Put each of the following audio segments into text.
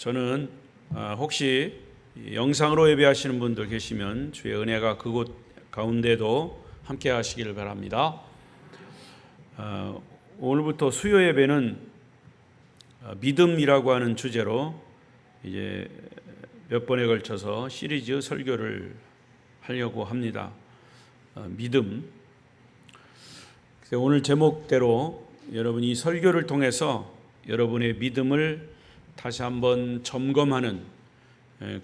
저는 혹시 영상으로 예배하시는 분들 계시면 주의 은혜가 그곳 가운데도 함께 하시기를 바랍니다. 오늘부터 수요 예배는 믿음이라고 하는 주제로 이제 몇 번에 걸쳐서 시리즈 설교를 하려고 합니다. 믿음. 오늘 제목대로 여러분이 설교를 통해서 여러분의 믿음을 다시 한번 점검하는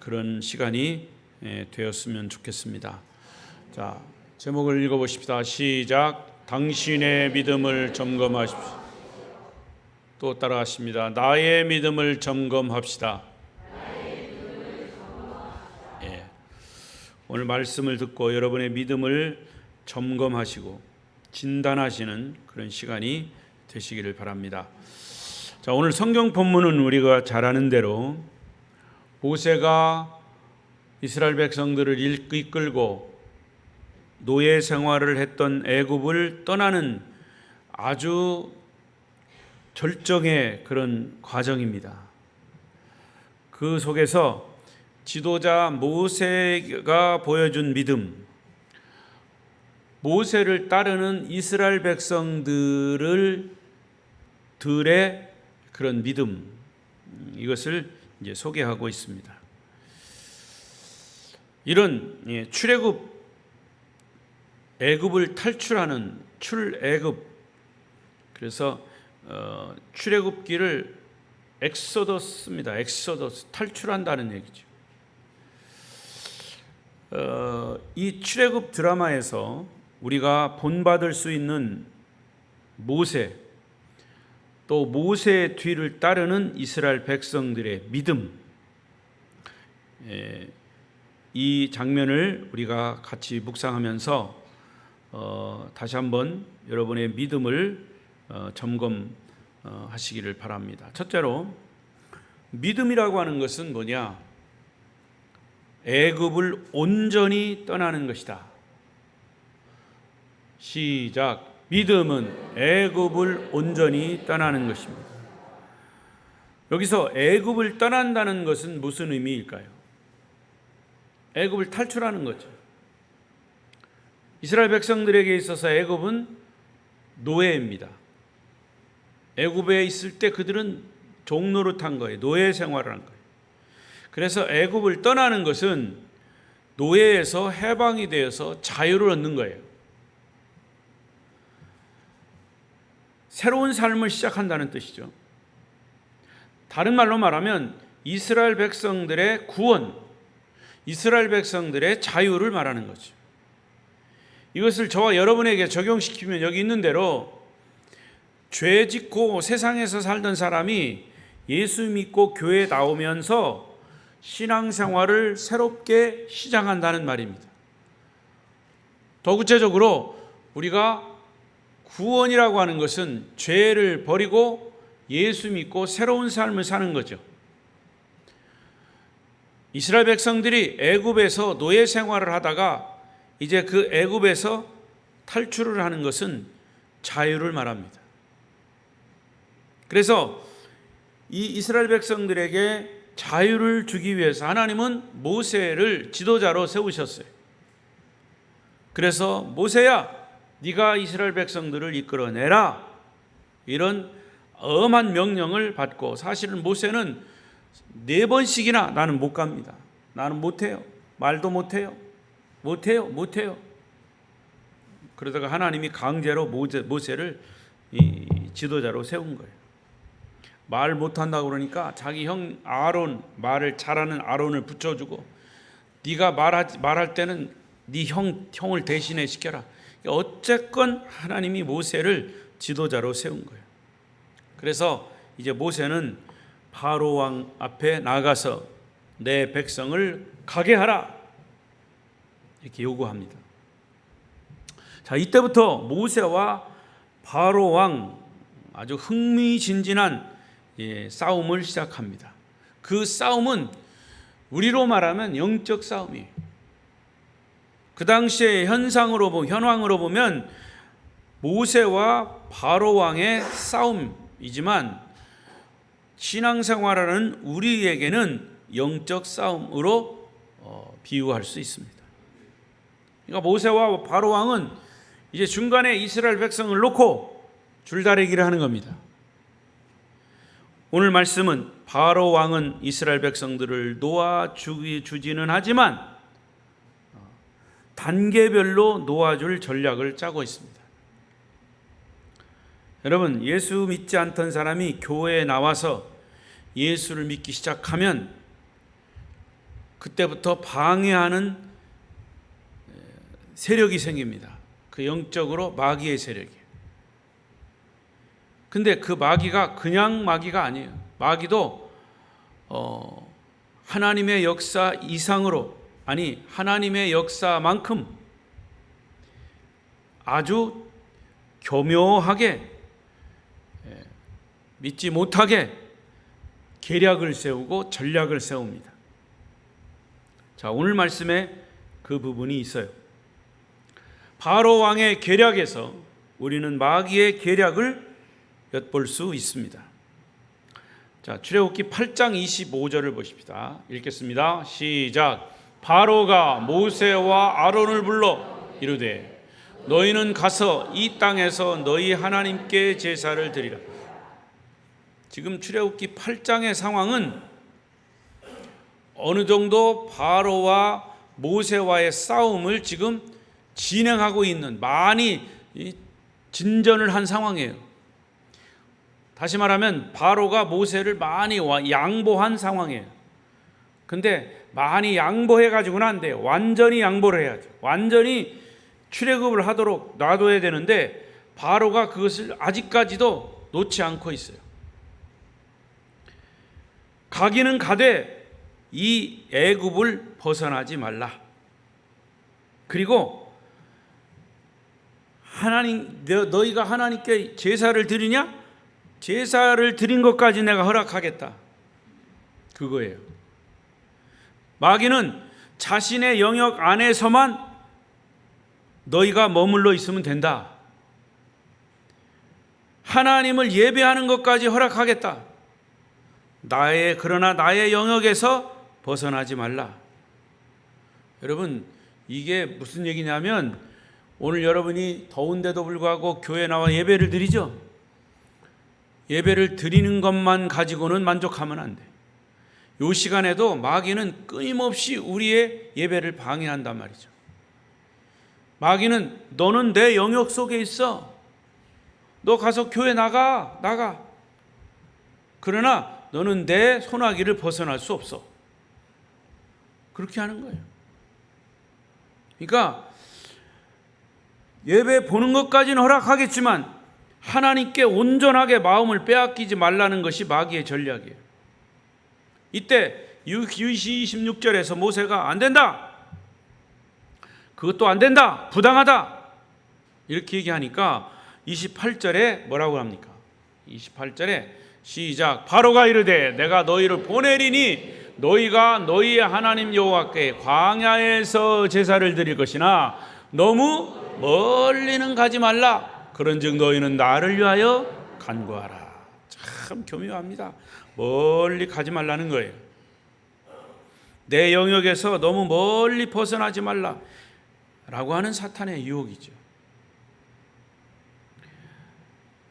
그런 시간이 되었으면 좋겠습니다. 자, 제목을 읽어보십시다. 시작. 당신의 믿음을 점검하십시오. 또 따라하십니다. 나의 믿음을 점검합시다. 예. 오늘 말씀을 듣고 여러분의 믿음을 점검하시고 진단하시는 그런 시간이 되시기를 바랍니다. 자, 오늘 성경 본문은 우리가 잘 아는 대로 모세가 이스라엘 백성들을 이끌고 노예 생활을 했던 애굽을 떠나는 아주 절정의 그런 과정입니다. 그 속에서 지도자 모세가 보여준 믿음, 모세를 따르는 이스라엘 백성들의 그런 믿음, 이것을 이제 소개하고 있습니다. 이런 출애굽, 애굽을 탈출하는 출애굽, 그래서 출애굽기를 엑소더스입니다. 엑소더스, 탈출한다는 얘기죠. 이 출애굽 드라마에서 우리가 본받을 수 있는 모세, 또 모세의 뒤를 따르는 이스라엘 백성들의 믿음, 이 장면을 우리가 같이 묵상하면서 다시 한번 여러분의 믿음을 점검하시기를 바랍니다. 첫째로, 믿음이라고 하는 것은 뭐냐? 애굽을 온전히 떠나는 것이다. 시작. 믿음은 애굽을 온전히 떠나는 것입니다. 여기서 애굽을 떠난다는 것은 무슨 의미일까요? 애굽을 탈출하는 거죠. 이스라엘 백성들에게 있어서 애굽은 노예입니다. 애굽에 있을 때 그들은 종노릇한 거예요. 노예 생활을 한 거예요. 그래서 애굽을 떠나는 것은 노예에서 해방이 되어서 자유를 얻는 거예요. 새로운 삶을 시작한다는 뜻이죠. 다른 말로 말하면 이스라엘 백성들의 구원, 이스라엘 백성들의 자유를 말하는 거죠. 이것을 저와 여러분에게 적용시키면 여기 있는 대로 죄 짓고 세상에서 살던 사람이 예수 믿고 교회에 나오면서 신앙생활을 새롭게 시작한다는 말입니다. 더 구체적으로 우리가 구원이라고 하는 것은 죄를 버리고 예수 믿고 새로운 삶을 사는 거죠. 이스라엘 백성들이 애굽에서 노예 생활을 하다가 이제 그 애굽에서 탈출을 하는 것은 자유를 말합니다. 그래서 이 이스라엘 백성들에게 자유를 주기 위해서 하나님은 모세를 지도자로 세우셨어요. 그래서 모세야, 네가 이스라엘 백성들을 이끌어내라, 이런 엄한 명령을 받고, 사실은 모세는 4번씩이나 나는 못 갑니다. 나는 못해요. 말도 못해요. 그러다가 하나님이 강제로 모세를 지도자로 세운 거예요. 말 못한다고 그러니까 자기 형 아론, 말을 잘하는 아론을 붙여주고, 네가 말할 때는 네 형을 대신해 시켜라. 어쨌건 하나님이 모세를 지도자로 세운 거예요. 그래서 이제 모세는 바로 왕 앞에 나가서 내 백성을 가게 하라, 이렇게 요구합니다. 자, 이때부터 모세와 바로 왕 아주 흥미진진한 싸움을 시작합니다. 그 싸움은 우리로 말하면 영적 싸움이에요. 그 당시의 현황으로 보면 모세와 바로 왕의 싸움이지만 신앙생활하는 우리에게는 영적 싸움으로 비유할 수 있습니다. 그러니까 모세와 바로 왕은 이제 중간에 이스라엘 백성을 놓고 줄다리기를 하는 겁니다. 오늘 말씀은 바로 왕은 이스라엘 백성들을 놓아주지는 하지만 단계별로 놓아줄 전략을 짜고 있습니다. 여러분, 예수 믿지 않던 사람이 교회에 나와서 예수를 믿기 시작하면 그때부터 방해하는 세력이 생깁니다. 그 영적으로 마귀의 세력이에요. 근데 그 마귀가 그냥 마귀가 아니에요. 마귀도 하나님의 역사 이상으로, 아니 하나님의 역사만큼 아주 교묘하게 믿지 못하게 계략을 세우고 전략을 세웁니다. 자, 오늘 말씀에 그 부분이 있어요. 바로 왕의 계략에서 우리는 마귀의 계략을 엿볼 수 있습니다. 자, 출애굽기 8장 25절을 보십시다. 읽겠습니다. 시작. 바로가 모세와 아론을 불러 이르되 너희는 가서 이 땅에서 너희 하나님께 제사를 드리라. 지금 출애굽기 8장의 상황은 어느 정도 바로와 모세와의 싸움을 지금 진행하고 있는, 많이 진전을 한 상황이에요. 다시 말하면 바로가 모세를 많이 양보한 상황이에요. 근데 많이 양보해가지고는 안 돼요. 완전히 양보를 해야죠. 완전히 출애굽을 하도록 놔둬야 되는데 바로가 그것을 아직까지도 놓지 않고 있어요. 가기는 가되 이 애굽을 벗어나지 말라. 그리고 하나님, 너희가 하나님께 제사를 드리냐? 제사를 드린 것까지 내가 허락하겠다. 그거예요. 마귀는 자신의 영역 안에서만 너희가 머물러 있으면 된다. 하나님을 예배하는 것까지 허락하겠다. 그러나 나의 영역에서 벗어나지 말라. 여러분, 이게 무슨 얘기냐면 오늘 여러분이 더운데도 불구하고 교회에 나와 예배를 드리죠. 예배를 드리는 것만 가지고는 만족하면 안 돼. 이 시간에도 마귀는 끊임없이 우리의 예배를 방해한단 말이죠. 마귀는 너는 내 영역 속에 있어. 너 가서 교회 나가. 그러나 너는 내 손아귀를 벗어날 수 없어. 그렇게 하는 거예요. 그러니까 예배 보는 것까지는 허락하겠지만 하나님께 온전하게 마음을 빼앗기지 말라는 것이 마귀의 전략이에요. 이때 26절에서 모세가 안 된다. 그것도 안 된다. 부당하다. 이렇게 얘기하니까 28절에 뭐라고 합니까? 28절에 시작. 바로가 이르되 내가 너희를 보내리니 너희가 너희의 하나님 여호와께 광야에서 제사를 드릴 것이나 너무 멀리는 가지 말라. 그런즉 너희는 나를 위하여 간구하라. 참 교묘합니다. 멀리 가지 말라는 거예요. 내 영역에서 너무 멀리 벗어나지 말라 라고 하는 사탄의 유혹이죠.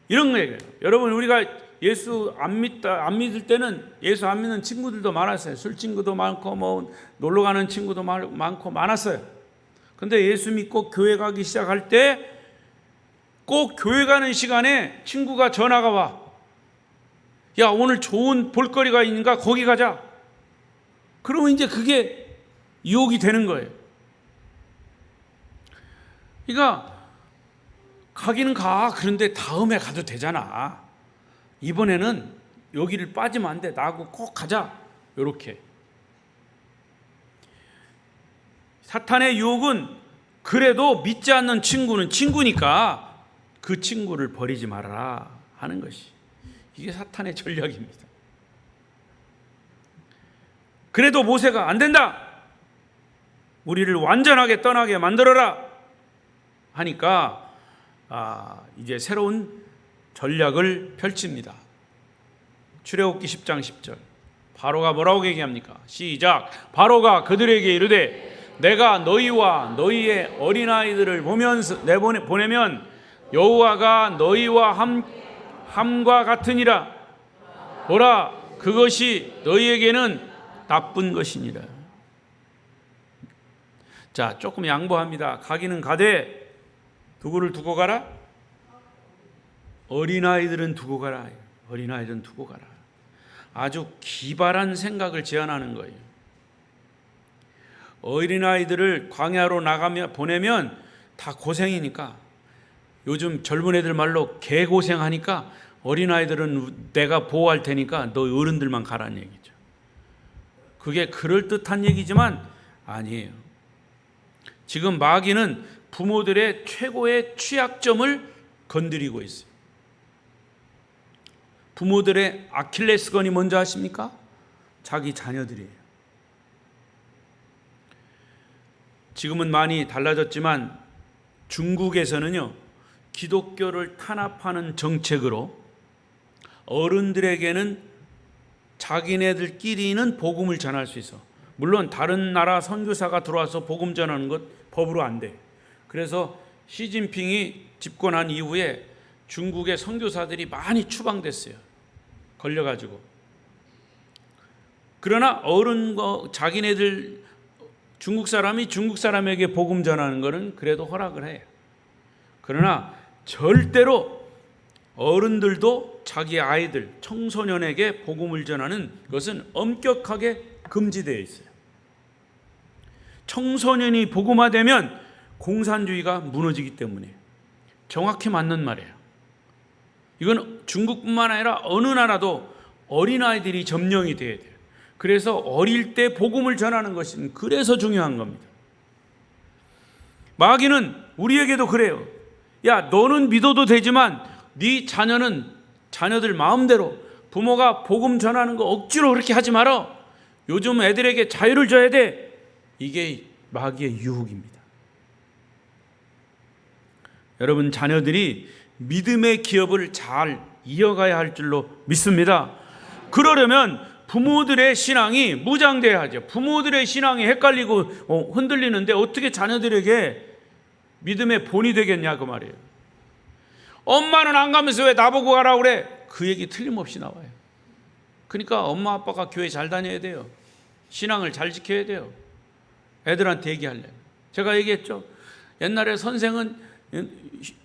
이런 거예요. 여러분, 우리가 예수 안 믿을 때는 예수 안 믿는 친구들도 많았어요. 술 친구도 많고 놀러 가는 친구도 많고 많았어요. 근데 예수 믿고 교회 가기 시작할 때 꼭 교회 가는 시간에 친구가 전화가 와. 야, 오늘 좋은 볼거리가 있는가? 거기 가자. 그러면 이제 그게 유혹이 되는 거예요. 그러니까 가기는 가. 그런데 다음에 가도 되잖아. 이번에는 여기를 빠지면 안 돼. 나하고 꼭 가자. 이렇게. 사탄의 유혹은 그래도 믿지 않는 친구는 친구니까 그 친구를 버리지 말아라 하는 것이, 이게 사탄의 전략입니다. 그래도 모세가 안 된다. 우리를 완전하게 떠나게 만들어라 하니까 이제 새로운 전략을 펼칩니다. 출애굽기 10장 10절. 바로가 뭐라고 얘기합니까? 시작. 바로가 그들에게 이르되 내가 너희와 너희의 어린아이들을 보내면 여호와가 너희와 함과 같으니라. 보라, 그것이 너희에게는 나쁜 것이니라. 자, 조금 양보합니다. 가기는 가되 누구를 두고 가라? 어린아이들은 두고 가라. 어린아이들은 두고 가라. 아주 기발한 생각을 제안하는 거예요. 어린아이들을 광야로 보내면 다 고생이니까, 요즘 젊은 애들 말로 개고생하니까 어린아이들은 내가 보호할 테니까 너 어른들만 가라는 얘기죠. 그게 그럴듯한 얘기지만 아니에요. 지금 마귀는 부모들의 최고의 취약점을 건드리고 있어요. 부모들의 아킬레스건이 뭔지 아십니까? 자기 자녀들이에요. 지금은 많이 달라졌지만 중국에서는요, 기독교를 탄압하는 정책으로 어른들에게는 자기네들끼리는 복음을 전할 수 있어. 물론 다른 나라 선교사가 들어와서 복음 전하는 것 법으로 안 돼. 그래서 시진핑이 집권한 이후에 중국의 선교사들이 많이 추방됐어요. 걸려가지고. 그러나 자기네들 중국 사람이 중국 사람에게 복음 전하는 것은 그래도 허락을 해요. 그러나 절대로 어른들도 자기 아이들, 청소년에게 복음을 전하는 것은 엄격하게 금지되어 있어요. 청소년이 복음화되면 공산주의가 무너지기 때문에 정확히 맞는 말이에요. 이건 중국뿐만 아니라 어느 나라도 어린아이들이 점령이 돼야 돼요. 그래서 어릴 때 복음을 전하는 것은 그래서 중요한 겁니다. 마귀는 우리에게도 그래요. 야, 너는 믿어도 되지만 네 자녀들 마음대로 부모가 복음 전하는 거 억지로 그렇게 하지 마라. 요즘 애들에게 자유를 줘야 돼. 이게 마귀의 유혹입니다. 여러분, 자녀들이 믿음의 기업을 잘 이어가야 할 줄로 믿습니다. 그러려면 부모들의 신앙이 무장돼야 하죠. 부모들의 신앙이 헷갈리고 흔들리는데 어떻게 자녀들에게 믿음의 본이 되겠냐 그 말이에요. 엄마는 안 가면서 왜 나보고 가라고 그래? 그 얘기 틀림없이 나와요. 그러니까 엄마 아빠가 교회 잘 다녀야 돼요. 신앙을 잘 지켜야 돼요. 애들한테 얘기하려면. 제가 얘기했죠. 옛날에 선생은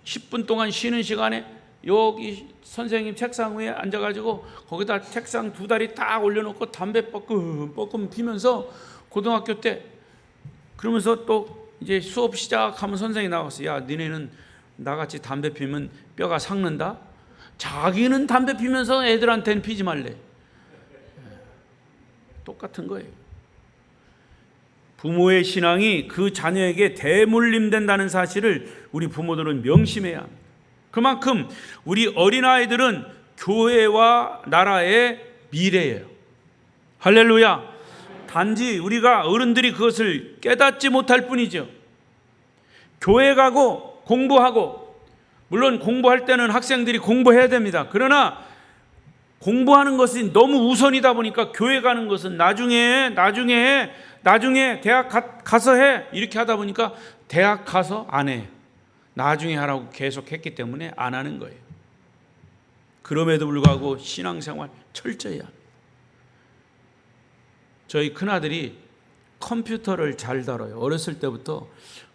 10분 동안 쉬는 시간에 여기 선생님 책상 위에 앉아가지고 거기다 책상 두 다리 딱 올려놓고 담배 뻐끔 피면서 고등학교 때 그러면서 또 이제 수업 시작하면 선생님이 나왔어요. 야, 니네는 나같이 담배 피면 뼈가 삭는다. 자기는 담배 피면서 애들한테는 피지 말래. 똑같은 거예요. 부모의 신앙이 그 자녀에게 대물림된다는 사실을 우리 부모들은 명심해야 합니다. 그만큼 우리 어린아이들은 교회와 나라의 미래예요. 할렐루야. 단지 우리가 어른들이 그것을 깨닫지 못할 뿐이죠. 교회 가고 공부하고, 물론 공부할 때는 학생들이 공부해야 됩니다. 그러나 공부하는 것이 너무 우선이다 보니까 교회 가는 것은 나중에 대학 가서 해 이렇게 하다 보니까 대학 가서 안 해. 나중에 하라고 계속 했기 때문에 안 하는 거예요. 그럼에도 불구하고 신앙생활 철저히 합니다. 저희 큰아들이 컴퓨터를 잘 다뤄요. 어렸을 때부터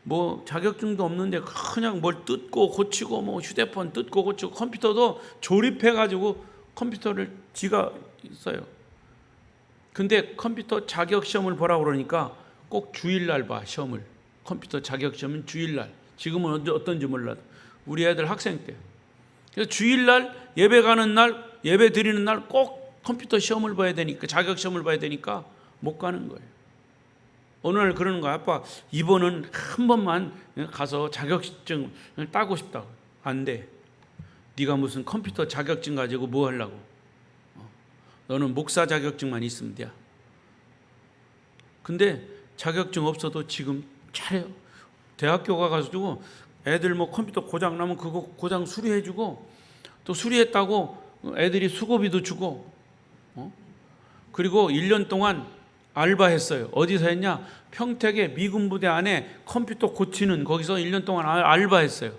뭐 자격증도 없는데 그냥 뭘 뜯고 고치고 뭐 휴대폰 뜯고 고치고 컴퓨터도 조립해가지고 컴퓨터를 지가 써요. 근데 컴퓨터 자격시험을 보라고 그러니까 꼭 주일날 봐, 시험을. 컴퓨터 자격시험은 주일날. 지금은 어떤지 몰라도 우리 애들 학생 때. 그래서 주일날 예배 가는 날, 예배 드리는 날 꼭 컴퓨터 시험을 봐야 되니까, 자격시험을 봐야 되니까 못 가는 거예요. 어느 날 그러는 거야. 아빠, 이번은 한 번만 가서 자격증을 따고 싶다고. 안 돼. 네가 무슨 컴퓨터 자격증 가지고 뭐 하려고. 너는 목사 자격증만 있으면 돼. 근데 자격증 없어도 지금 잘해요. 대학교 가가지고 애들 뭐 컴퓨터 고장 나면 그거 고장 수리해주고, 또 수리했다고 애들이 수고비도 주고, 그리고 1년 동안 알바했어요. 어디서 했냐? 평택의 미군 부대 안에 컴퓨터 고치는 거기서 1년 동안 알바했어요.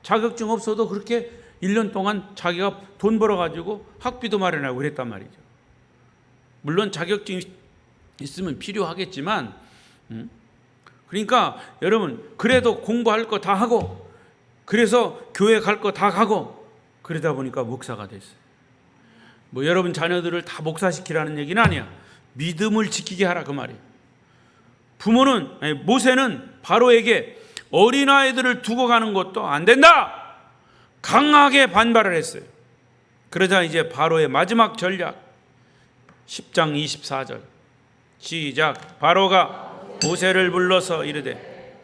자격증 없어도 그렇게 1년 동안 자기가 돈 벌어가지고 학비도 마련하고 그랬단 말이죠. 물론 자격증이 있으면 필요하겠지만, 그러니까 여러분, 그래도 공부할 거 다 하고, 그래서 교회 갈 거 다 가고, 그러다 보니까 목사가 됐어요. 뭐 여러분 자녀들을 다 목사시키라는 얘기는 아니야. 믿음을 지키게 하라 그 말이에요. 모세는 바로에게 어린아이들을 두고 가는 것도 안 된다, 강하게 반발을 했어요. 그러자 이제 바로의 마지막 전략, 10장 24절 시작. 바로가 모세를 불러서 이르되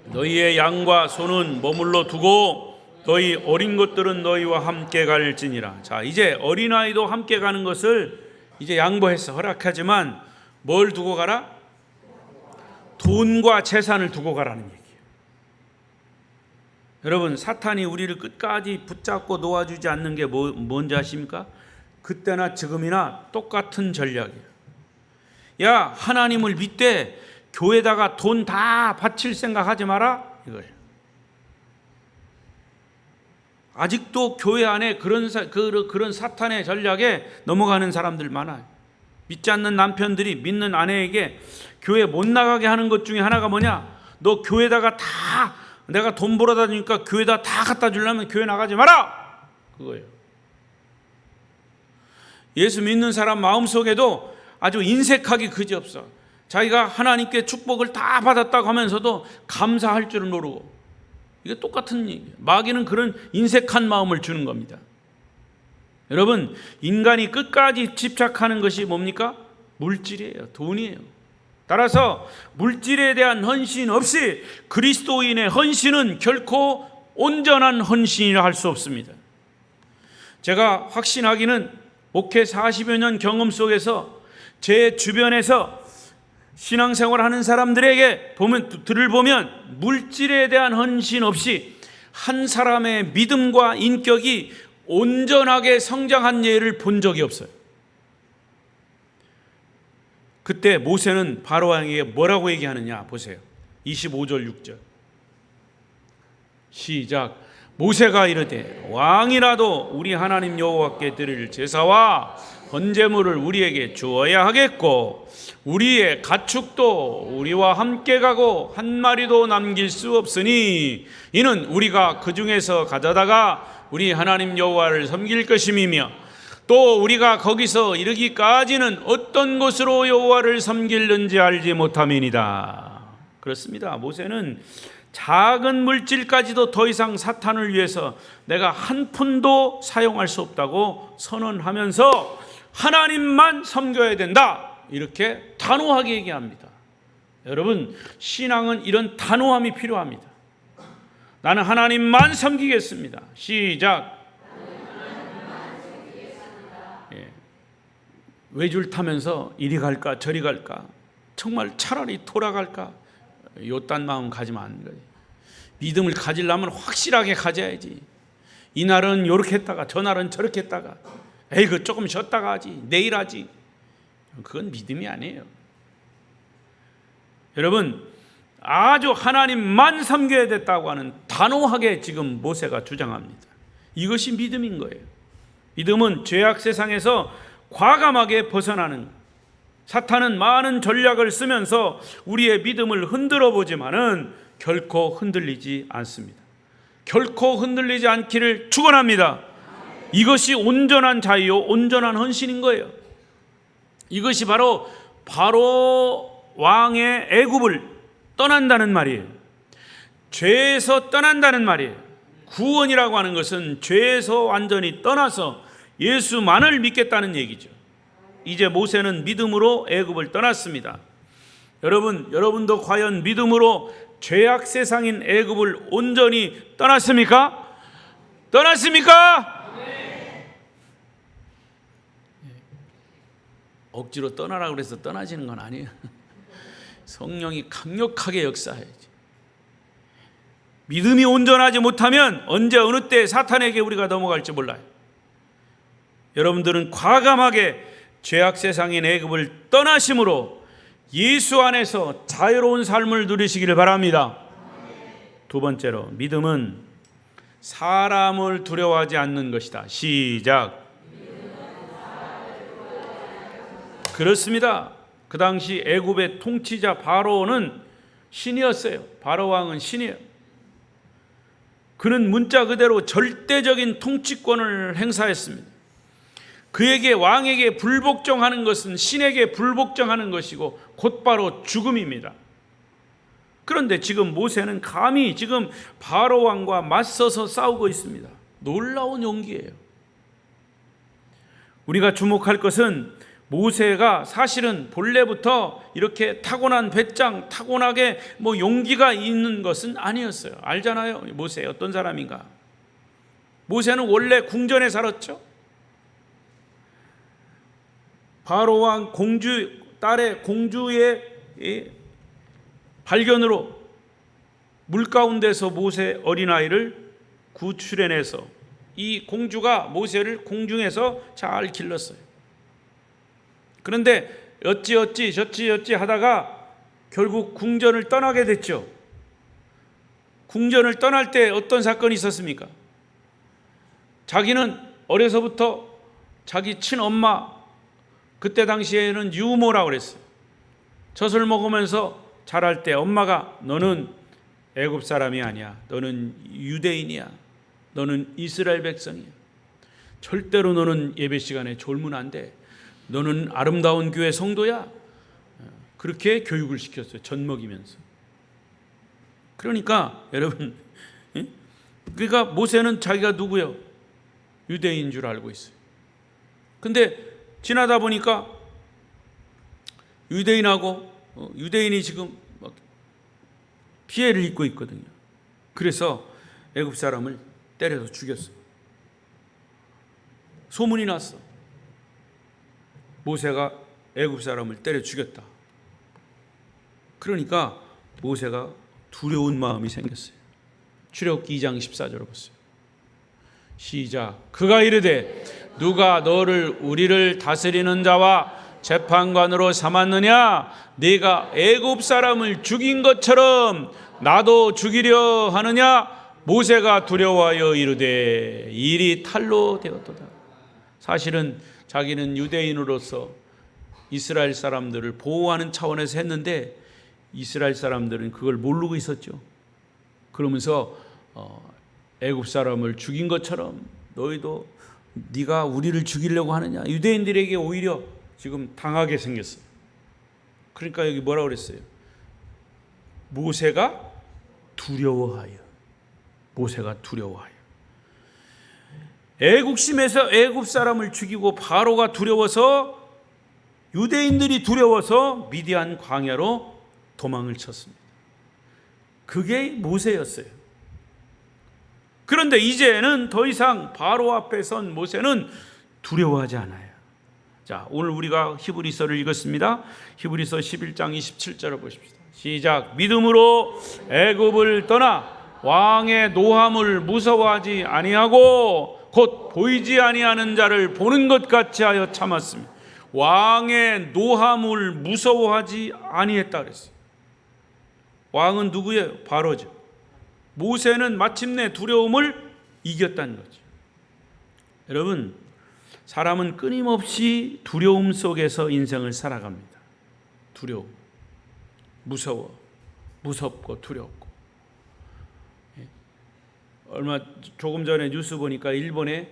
너희의 양과 소는 머물러 두고 너희 어린 것들은 너희와 함께 갈지니라. 자, 이제 어린아이도 함께 가는 것을 이제 양보해서 허락하지만 뭘 두고 가라? 돈과 재산을 두고 가라는 얘기예요. 여러분, 사탄이 우리를 끝까지 붙잡고 놓아주지 않는 게 뭔지 아십니까? 그때나 지금이나 똑같은 전략이에요. 야, 하나님을 믿되 교회에다가 돈 다 바칠 생각하지 마라, 이거예요. 아직도 교회 안에 그런 사탄의 전략에 넘어가는 사람들 많아요. 믿지 않는 남편들이 믿는 아내에게 교회 못 나가게 하는 것 중에 하나가 뭐냐? 너 교회에다가 다 내가 돈 벌어다 주니까 교회에다 다 갖다 주려면 교회 나가지 마라, 그거예요. 예수 믿는 사람 마음속에도 아주 인색하기 그지없어. 자기가 하나님께 축복을 다 받았다고 하면서도 감사할 줄은 모르고, 이게 똑같은 얘기예요. 마귀는 그런 인색한 마음을 주는 겁니다. 여러분, 인간이 끝까지 집착하는 것이 뭡니까? 물질이에요. 돈이에요. 따라서 물질에 대한 헌신 없이 그리스도인의 헌신은 결코 온전한 헌신이라 할 수 없습니다. 제가 확신하기는 목회 40여 년 경험 속에서 제 주변에서 신앙생활 하는 사람들에게 들을 보면 물질에 대한 헌신 없이 한 사람의 믿음과 인격이 온전하게 성장한 예를 본 적이 없어요. 그때 모세는 바로 왕에게 뭐라고 얘기하느냐 보세요. 25절 6절 시작. 모세가 이르되 왕이라도 우리 하나님 여호와께 드릴 제사와 번제물을 우리에게 주어야 하겠고 우리의 가축도 우리와 함께 가고 한 마리도 남길 수 없으니 이는 우리가 그 중에서 가져다가 우리 하나님 여호와를 섬길 것임이며 또 우리가 거기서 이르기까지는 어떤 곳으로 여호와를 섬길는지 알지 못함이니이다. 그렇습니다. 모세는 작은 물질까지도 더 이상 사탄을 위해서 내가 한 푼도 사용할 수 없다고 선언하면서 하나님만 섬겨야 된다, 이렇게 단호하게 얘기합니다. 여러분, 신앙은 이런 단호함이 필요합니다. 나는 하나님만 섬기겠습니다. 시작. 외줄 타면서 이리 갈까 저리 갈까, 정말 차라리 돌아갈까, 요딴 마음 가지면 안 돼요. 믿음을 가지려면 확실하게 가져야지. 이날은 이렇게 했다가 저날은 저렇게 했다가 에이 그 조금 쉬었다가 하지, 내일 하지, 그건 믿음이 아니에요. 여러분, 아주 하나님만 섬겨야 됐다고 하는 단호하게 지금 모세가 주장합니다. 이것이 믿음인 거예요. 믿음은 죄악 세상에서 과감하게 벗어나는, 사탄은 많은 전략을 쓰면서 우리의 믿음을 흔들어 보지만은 결코 흔들리지 않습니다. 결코 흔들리지 않기를 축원합니다. 이것이 온전한 자유요, 온전한 헌신인 거예요. 이것이 바로 왕의 애굽을 떠난다는 말이에요. 죄에서 떠난다는 말이에요. 구원이라고 하는 것은 죄에서 완전히 떠나서 예수만을 믿겠다는 얘기죠. 이제 모세는 믿음으로 애굽을 떠났습니다. 여러분도 과연 믿음으로 죄악 세상인 애굽을 온전히 떠났습니까? 떠났습니까? 네. 억지로 떠나라고 그래서 떠나지는 건 아니에요. 성령이 강력하게 역사해야지. 믿음이 온전하지 못하면 언제 어느 때 사탄에게 우리가 넘어갈지 몰라요. 여러분들은 과감하게 죄악 세상인 애굽을 떠나심으로 예수 안에서 자유로운 삶을 누리시기를 바랍니다. 두 번째로, 믿음은 사람을 두려워하지 않는 것이다. 시작. 그렇습니다. 그 당시 애굽의 통치자 바로는 신이었어요. 바로 왕은 신이에요. 그는 문자 그대로 절대적인 통치권을 행사했습니다. 그에게, 왕에게 불복종하는 것은 신에게 불복종하는 것이고 곧바로 죽음입니다. 그런데 지금 모세는 감히 지금 바로 왕과 맞서서 싸우고 있습니다. 놀라운 용기예요. 우리가 주목할 것은 모세가 사실은 본래부터 이렇게 타고난 배짱, 타고나게 용기가 있는 것은 아니었어요. 알잖아요. 모세 어떤 사람인가. 모세는 원래 궁전에 살았죠. 바로 왕 딸의 공주의 발견으로 물 가운데서 모세 어린아이를 구출해내서 이 공주가 모세를 궁중에서 잘 길렀어요. 그런데 어찌 하다가 결국 궁전을 떠나게 됐죠. 궁전을 떠날 때 어떤 사건이 있었습니까? 자기는 어려서부터 자기 친엄마, 그때 당시에는 유모라고 그랬어요. 젖을 먹으면서 자랄 때 엄마가 너는 애굽 사람이 아니야. 너는 유대인이야. 너는 이스라엘 백성이야. 절대로 너는 예배 시간에 졸면 안 돼. 너는 아름다운 교회 성도야. 그렇게 교육을 시켰어요. 젖 먹이면서. 그러니까 여러분, 그러니까 모세는 자기가 누구요? 유대인인 줄 알고 있어요. 근데 지나다 보니까 유대인이 지금 피해를 입고 있거든요. 그래서 애굽 사람을 때려서 죽였어요. 소문이 났어. 모세가 애굽 사람을 때려 죽였다. 그러니까 모세가 두려운 마음이 생겼어요. 출애굽기 2장 14절을 보세요. 시작. 그가 이르되 누가 너를 우리를 다스리는 자와 재판관으로 삼았느냐? 네가 애굽 사람을 죽인 것처럼 나도 죽이려 하느냐? 모세가 두려워하여 이르되 일이 탈로 되었도다. 사실은 자기는 유대인으로서 이스라엘 사람들을 보호하는 차원에서 했는데 이스라엘 사람들은 그걸 모르고 있었죠. 그러면서 애굽 사람을 죽인 것처럼 너희도 네가 우리를 죽이려고 하느냐? 유대인들에게 오히려 지금 당하게 생겼어요. 그러니까 여기 뭐라고 그랬어요? 모세가 두려워하여. 애국심에서 애굽 사람을 죽이고 바로가 두려워서, 유대인들이 두려워서 미디안 광야로 도망을 쳤습니다. 그게 모세였어요. 그런데 이제는 더 이상 바로 앞에 선 모세는 두려워하지 않아요. 자, 오늘 우리가 히브리서를 읽었습니다. 히브리서 11장 27절을 보십시다. 시작. 믿음으로 애굽을 떠나 왕의 노함을 무서워하지 아니하고 곧 보이지 아니하는 자를 보는 것 같이 하여 참았습니다. 왕의 노함을 무서워하지 아니했다 그랬어요. 왕은 누구예요? 바로죠. 모세는 마침내 두려움을 이겼다는 거죠. 여러분, 사람은 끊임없이 두려움 속에서 인생을 살아갑니다. 두려움, 무섭고 두렵고. 조금 전에 뉴스 보니까 일본에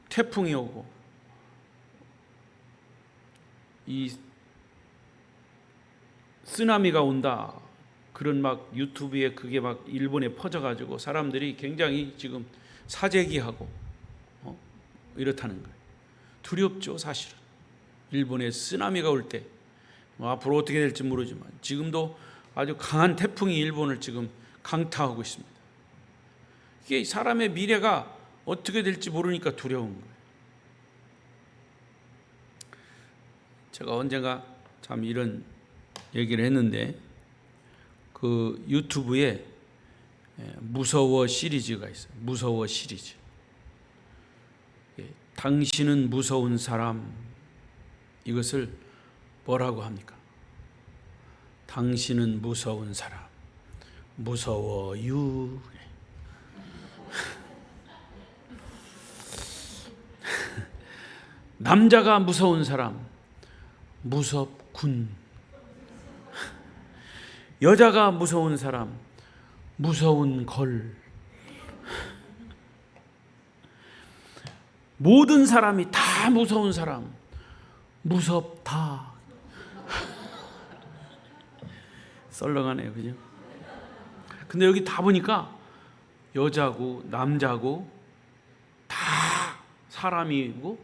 태풍이 오고 이 쓰나미가 온다. 그런 유튜브에 그게 일본에 퍼져가지고 사람들이 굉장히 지금 사재기하고 이렇다는 거예요. 두렵죠, 사실은. 일본에 쓰나미가 올 때 앞으로 어떻게 될지 모르지만 지금도 아주 강한 태풍이 일본을 지금 강타하고 있습니다. 이게 사람의 미래가 어떻게 될지 모르니까 두려운 거예요. 제가 언젠가 참 이런 얘기를 했는데 그 유튜브에 무서워 시리즈가 있어요. 무서워 시리즈. 당신은 무서운 사람, 이것을 뭐라고 합니까? 당신은 무서운 사람, 무서워유. 남자가 무서운 사람, 무섭군. 여자가 무서운 사람, 무서운 걸. 모든 사람이 다 무서운 사람, 무섭다. 썰렁하네요, 그죠? 근데 여기 다 보니까 여자고 남자고 다 사람이고,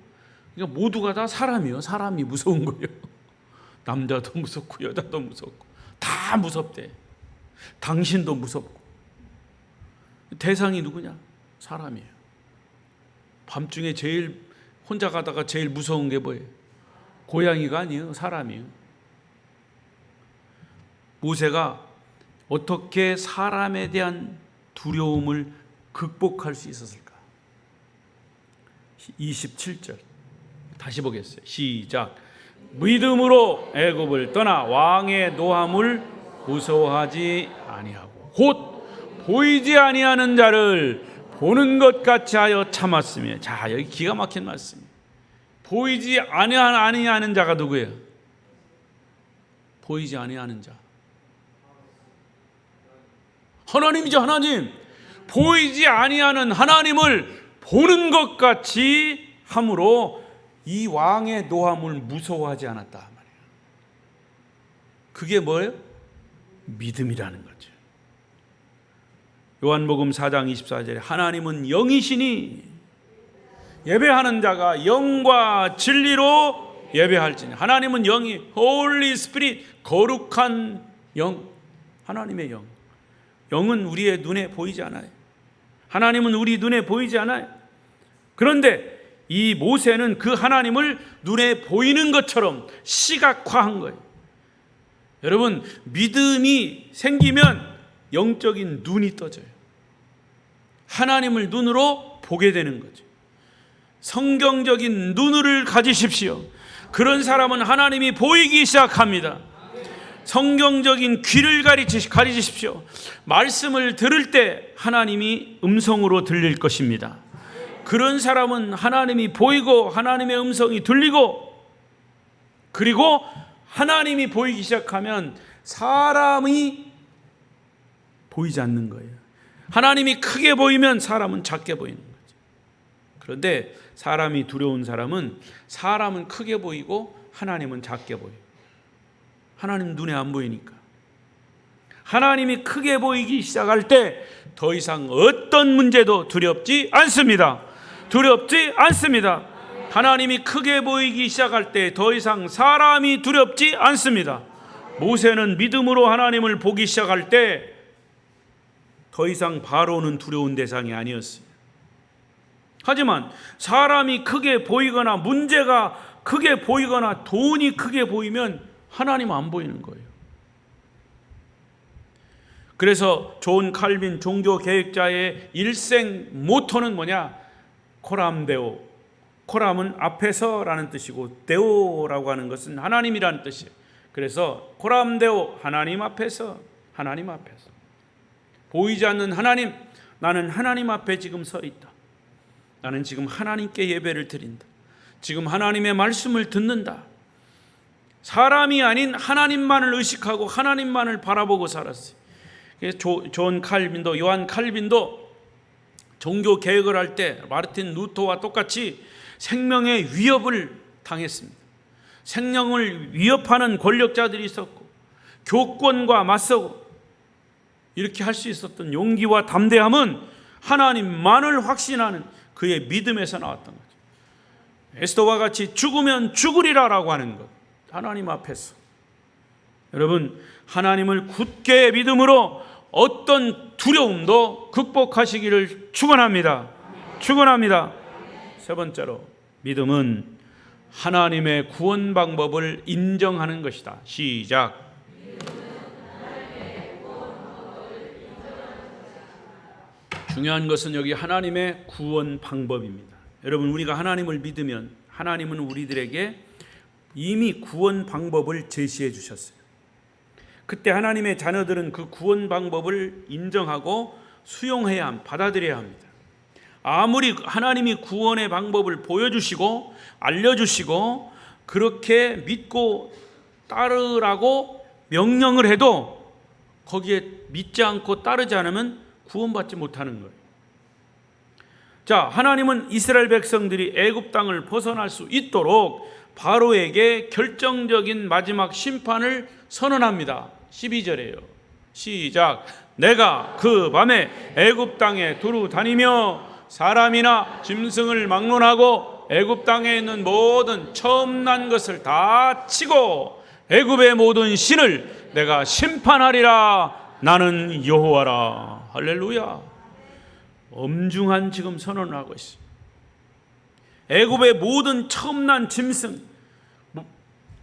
그러니까 모두가 다 사람이에요. 사람이 무서운 거예요. 남자도 무섭고 여자도 무섭고 다 무섭대. 당신도 무섭고. 대상이 누구냐? 사람이에요. 밤중에 제일 혼자 가다가 제일 무서운 게 뭐예요? 고양이가 아니에요. 사람이에요. 모세가 어떻게 사람에 대한 두려움을 극복할 수 있었을까? 27절 다시 보겠어요. 시작. 믿음으로 애굽을 떠나 왕의 노함을 무서워하지 아니하고 곧 보이지 아니하는 자를 보는 것 같이 하여 참았으며. 자, 여기 기가 막힌 말씀이에요. 보이지 아니하는 자가 누구예요? 보이지 아니하는 자, 하나님이죠. 하나님. 보이지 아니하는 하나님을 보는 것 같이 함으로 이 왕의 노함을 무서워하지 않았다 말이에요. 그게 뭐예요? 믿음이라는 거죠. 요한복음 4장 24절에 하나님은 영이시니 예배하는 자가 영과 진리로 예배할지니. 하나님은 영이 Holy Spirit, 거룩한 영, 하나님의 영. 영은 우리의 눈에 보이지 않아요. 하나님은 우리 눈에 보이지 않아요. 그런데 이 모세는 그 하나님을 눈에 보이는 것처럼 시각화한 거예요. 여러분, 믿음이 생기면 영적인 눈이 떠져요. 하나님을 눈으로 보게 되는 거죠. 성경적인 눈을 가지십시오. 그런 사람은 하나님이 보이기 시작합니다. 성경적인 귀를 가리십시오. 말씀을 들을 때 하나님이 음성으로 들릴 것입니다. 그런 사람은 하나님이 보이고 하나님의 음성이 들리고, 그리고 하나님이 보이기 시작하면 사람이 보이지 않는 거예요. 하나님이 크게 보이면 사람은 작게 보이는 거죠. 그런데 사람이 두려운 사람은 크게 보이고 하나님은 작게 보여요. 하나님 눈에 안 보이니까. 하나님이 크게 보이기 시작할 때 더 이상 어떤 문제도 두렵지 않습니다. 두렵지 않습니다. 하나님이 크게 보이기 시작할 때 더 이상 사람이 두렵지 않습니다. 모세는 믿음으로 하나님을 보기 시작할 때 더 이상 바로는 두려운 대상이 아니었어요. 하지만 사람이 크게 보이거나 문제가 크게 보이거나 돈이 크게 보이면 하나님은 안 보이는 거예요. 그래서 존 칼빈 종교 개혁자의 일생 모토는 뭐냐? 코람데오. 코람은 앞에서라는 뜻이고 데오라고 하는 것은 하나님이라는 뜻이에요. 그래서 코람데오, 하나님 앞에서, 하나님 앞에서. 보이지 않는 하나님, 나는 하나님 앞에 지금 서 있다. 나는 지금 하나님께 예배를 드린다. 지금 하나님의 말씀을 듣는다. 사람이 아닌 하나님만을 의식하고 하나님만을 바라보고 살았어요. 존 칼빈도, 요한 칼빈도 종교 개혁을 할 때 마르틴 루터와 똑같이 생명의 위협을 당했습니다. 생명을 위협하는 권력자들이 있었고 교권과 맞서고 이렇게 할 수 있었던 용기와 담대함은 하나님만을 확신하는 그의 믿음에서 나왔던 거죠. 에스더와 같이 죽으면 죽으리라라고 하는 것, 하나님 앞에서. 여러분, 하나님을 굳게 믿음으로 어떤 두려움도 극복하시기를 축원합니다. 축원합니다. 세 번째로, 믿음은 하나님의 구원 방법을 인정하는 것이다. 시작. 중요한 것은 여기 하나님의 구원 방법입니다. 여러분, 우리가 하나님을 믿으면 하나님은 우리들에게 이미 구원 방법을 제시해 주셨어요. 그때 하나님의 자녀들은 그 구원 방법을 인정하고 수용해야 합니다. 받아들여야 합니다. 아무리 하나님이 구원의 방법을 보여주시고 알려주시고 그렇게 믿고 따르라고 명령을 해도 거기에 믿지 않고 따르지 않으면 구원받지 못하는 거예요. 자, 하나님은 이스라엘 백성들이 애굽 땅을 벗어날 수 있도록 바로에게 결정적인 마지막 심판을 선언합니다. 12절이에요. 시작. 내가 그 밤에 애굽 땅에 두루 다니며 사람이나 짐승을 막론하고 애굽 땅에 있는 모든 처음 난 것을 다 치고 애굽의 모든 신을 내가 심판하리라. 나는 여호와라. 할렐루야. 엄중한 지금 선언을 하고 있습니다. 애굽의 모든 처음 난 짐승,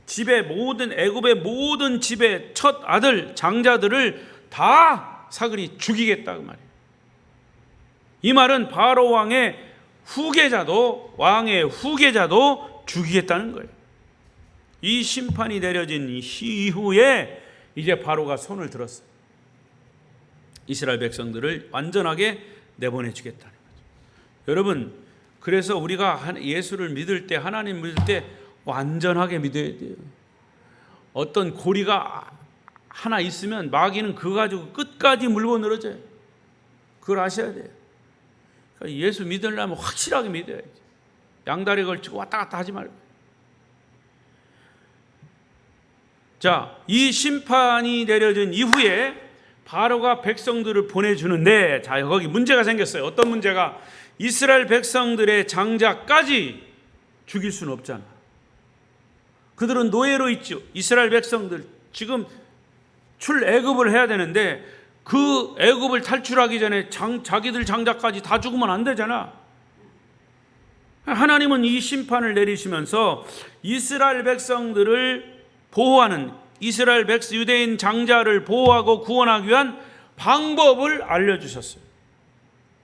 애굽의 모든 집의 첫 아들 장자들을 다 사그리 죽이겠다 그 말이에요. 이 말은 바로 왕의 후계자도 죽이겠다는 거예요. 이 심판이 내려진 이후에 이제 바로가 손을 들었어요. 이스라엘 백성들을 완전하게 내보내 주겠다는 거죠. 여러분, 그래서 우리가 예수를 믿을 때, 하나님 믿을 때 완전하게 믿어야 돼요. 어떤 고리가 하나 있으면 마귀는 그거 가지고 끝까지 물고 늘어져요. 그걸 아셔야 돼요. 그러니까 예수 믿으려면 확실하게 믿어야지. 양다리 걸치고 왔다 갔다 하지 말고. 자, 이 심판이 내려진 이후에 바로가 백성들을 보내주는데, 자, 거기 문제가 생겼어요. 어떤 문제가? 이스라엘 백성들의 장자까지 죽일 수는 없잖아. 그들은 노예로 있죠. 이스라엘 백성들 지금 출애굽을 해야 되는데 그 애굽을 탈출하기 전에 자기들 장자까지 다 죽으면 안 되잖아. 하나님은 이 심판을 내리시면서 이스라엘 백성들을 보호하는, 유대인 장자를 보호하고 구원하기 위한 방법을 알려주셨어요.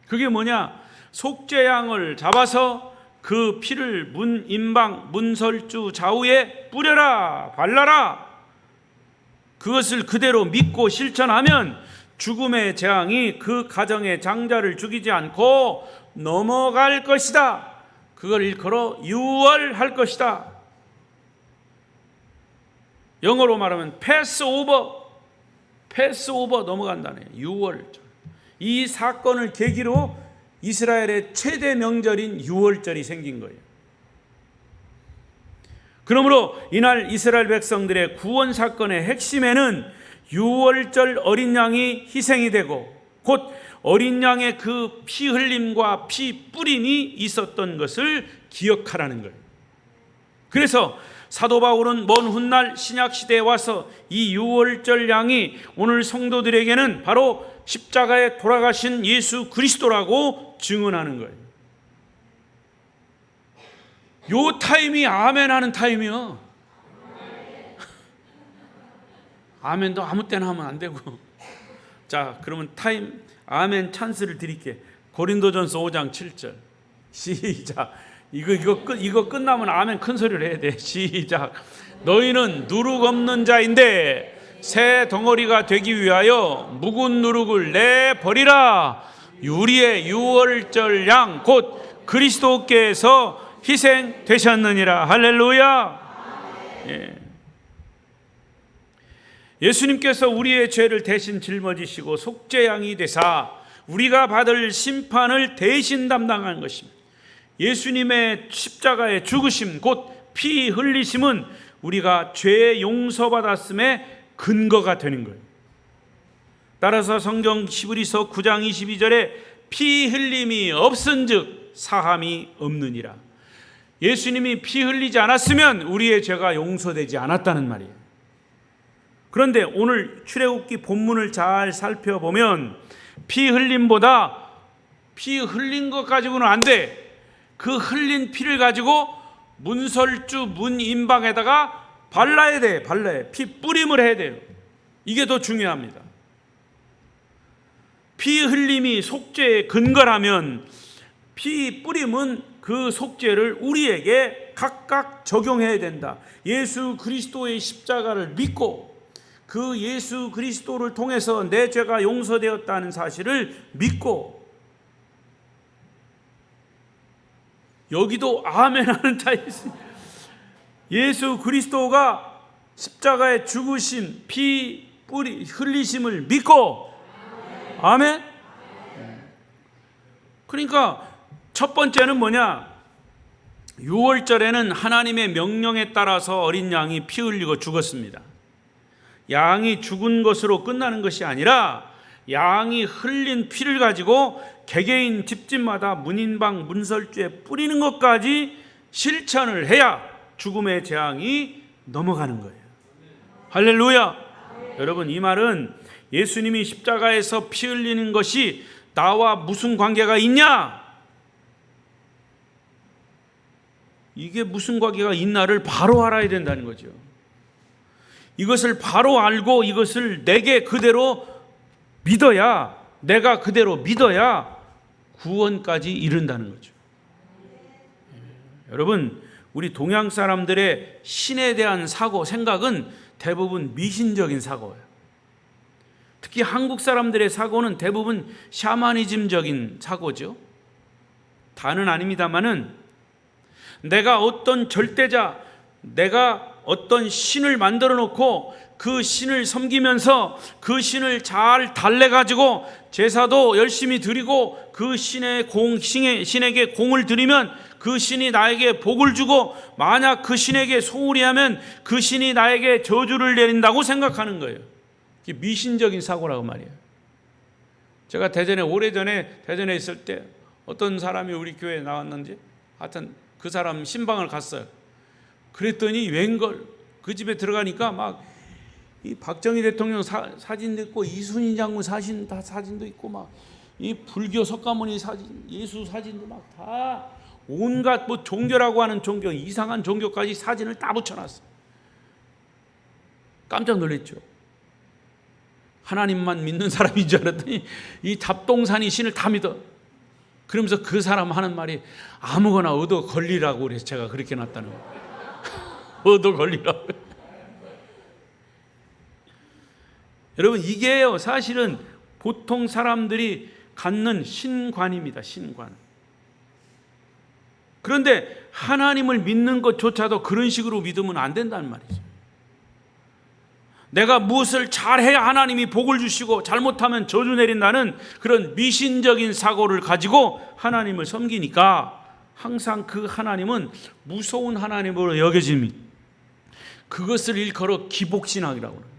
그게 뭐냐? 속죄양을 잡아서 그 피를 문인방, 문설주 좌우에 뿌려라, 발라라. 그것을 그대로 믿고 실천하면 죽음의 재앙이 그 가정의 장자를 죽이지 않고 넘어갈 것이다. 그걸 일컬어 유월할 것이다. 영어로 말하면 패스오버 넘어간다네. 유월. 이 사건을 계기로 이스라엘의 최대 명절인 유월절이 생긴 거예요. 그러므로 이날 이스라엘 백성들의 구원 사건의 핵심에는 유월절 어린 양이 희생이 되고 곧 어린 양의 그 피 흘림과 피 뿌림이 있었던 것을 기억하라는 거예요. 그래서 사도 바울은 먼 훗날 신약 시대에 와서 이 유월절 양이 오늘 성도들에게는 바로 십자가에 돌아가신 예수 그리스도라고 증언하는 거예요. 요 타임이 아멘 하는 타임이요. 아멘도 아무 때나 하면 안 되고. 자, 그러면 아멘 찬스를 드릴게. 고린도전서 5장 7절. 시작. 이거 끝나면 아멘 큰 소리를 해야 돼. 시작. 너희는 누룩 없는 자인데 새 덩어리가 되기 위하여 묵은 누룩을 내버리라. 우리의 유월절 양 곧 그리스도께서 희생되셨느니라. 할렐루야. 예. 예수님께서 우리의 죄를 대신 짊어지시고 속죄양이 되사 우리가 받을 심판을 대신 담당한 것입니다. 예수님의 십자가의 죽으심 곧 피 흘리심은 우리가 죄 용서받았음의 근거가 되는 거예요. 따라서 성경 히브리서 9장 22절에 피 흘림이 없은즉 사함이 없느니라. 예수님이 피 흘리지 않았으면 우리의 죄가 용서되지 않았다는 말이에요. 그런데 오늘 출애굽기 본문을 잘 살펴보면 피 흘림보다 피 흘린 것 가지고는 안 돼. 그 흘린 피를 가지고 문설주 문인방에다가 발라야 돼. 피 뿌림을 해야 돼요. 이게 더 중요합니다. 피 흘림이 속죄의 근거라면 피 뿌림은 그 속죄를 우리에게 각각 적용해야 된다. 예수 그리스도의 십자가를 믿고 그 예수 그리스도를 통해서 내 죄가 용서되었다는 사실을 믿고, 여기도 아멘 하는 자 있습니다. 예수 그리스도가 십자가의 죽으심, 피 뿌리 흘리심을 믿고, 아멘. 그러니까 첫 번째는 뭐냐? 6월절에는 하나님의 명령에 따라서 어린 양이 피 흘리고 죽었습니다. 양이 죽은 것으로 끝나는 것이 아니라 양이 흘린 피를 가지고 개개인 집집마다 문인방 문설주에 뿌리는 것까지 실천을 해야 죽음의 재앙이 넘어가는 거예요. 할렐루야. 여러분, 이 말은 예수님이 십자가에서 피 흘리는 것이 나와 무슨 관계가 있냐? 이게 무슨 관계가 있나를 바로 알아야 된다는 거죠. 이것을 바로 알고 이것을 내게 그대로 믿어야, 내가 그대로 믿어야 구원까지 이른다는 거죠. 여러분, 우리 동양 사람들의 신에 대한 사고, 생각은 대부분 미신적인 사고예요. 특히 한국 사람들의 사고는 대부분 샤머니즘적인 사고죠. 다는 아닙니다만은, 내가 어떤 절대자, 내가 어떤 신을 만들어 놓고 그 신을 섬기면서 그 신을 잘 달래가지고 제사도 열심히 드리고 그 신에게 공을 드리면 그 신이 나에게 복을 주고, 만약 그 신에게 소홀히 하면 그 신이 나에게 저주를 내린다고 생각하는 거예요. 이게 미신적인 사고라고 말이에요. 제가 오래전에 대전에 있을 때 어떤 사람이 우리 교회에 나왔는지, 하여튼 그 사람 신방을 갔어요. 그랬더니 웬걸 그 집에 들어가니까 막 이 박정희 대통령 사진도 있고 이순신 장군 사진도 있고 막 이 불교 석가모니 사진, 예수 사진도 막 다 온갖 뭐 종교라고 하는 종교, 이상한 종교까지 사진을 다 붙여놨어. 깜짝 놀랐죠. 하나님만 믿는 사람인 줄 알았더니 이 잡동사니 신을 다 믿어. 그러면서 그 사람 하는 말이 아무거나 얻어 걸리라고 그래서 제가 그렇게 놨다는 거예요. 얻어 걸리라고. 여러분, 이게요, 사실은 보통 사람들이 갖는 신관입니다. 신관. 그런데 하나님을 믿는 것조차도 그런 식으로 믿으면 안 된다는 말이죠. 내가 무엇을 잘해야 하나님이 복을 주시고 잘못하면 저주 내린다는 그런 미신적인 사고를 가지고 하나님을 섬기니까 항상 그 하나님은 무서운 하나님으로 여겨집니다. 그것을 일컬어 기복신앙이라고 합니다.